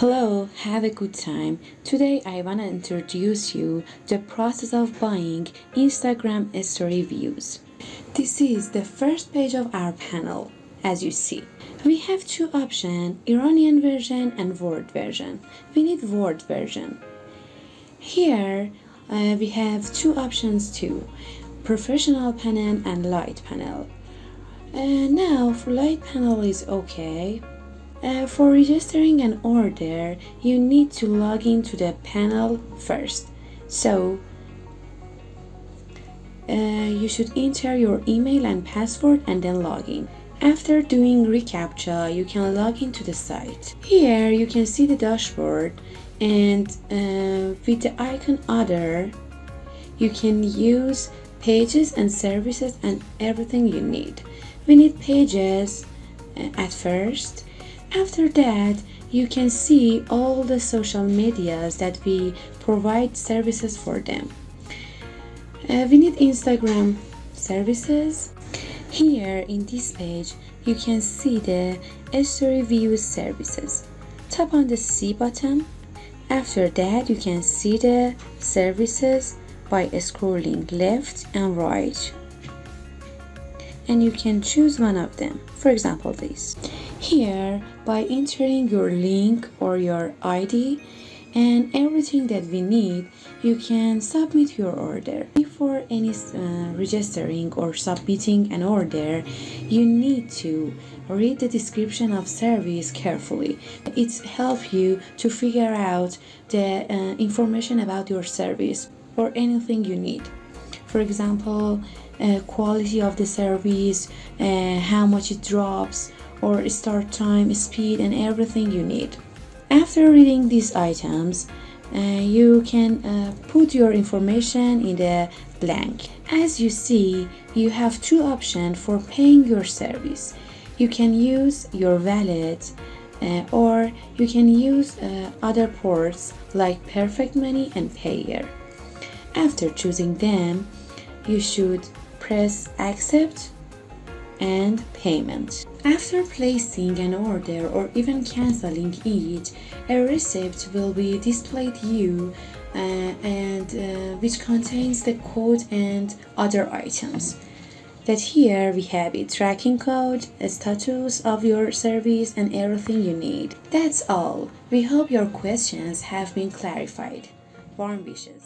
Hello, have a good time. Today I want to introduce you the process of buying Instagram story views. This is the first page of our panel. As you see, we have two options, Iranian version and Word version. We need Word version. Here we have two options too, professional panel and light panel. Now for light panel is okay. For registering an order, you need to log into the panel first. So, you should enter your email and password and then log in. After doing reCAPTCHA, you can log into the site. Here, you can see the dashboard, and with the icon Other, you can use pages and services and everything you need. We need pages at first. After that, you can see all the social medias that we provide services for them. We need Instagram services. Here in this page, you can see the story views services. Tap on the C button. After that, you can see the services by scrolling left and right. And you can choose one of them. For example, this. Here, by entering your link or your ID and everything that we need, you can submit your order. Before any registering or submitting an order, you need to read the description of service carefully. It helps you to figure out the information about your service or anything you need. For example, quality of the service, how much it drops, or start time, speed, and everything you need. After reading these items, you can put your information in the blank. As you see, you have two options for paying your service. You can use your wallet or you can use other ports like Perfect Money and Payer. After choosing them, you should press Accept and Payment. After placing an order or even canceling it, a receipt will be displayed to you which contains the code and other items. That here we have a tracking code, a status of your service, and everything you need. That's all. We hope your questions have been clarified. Warm wishes.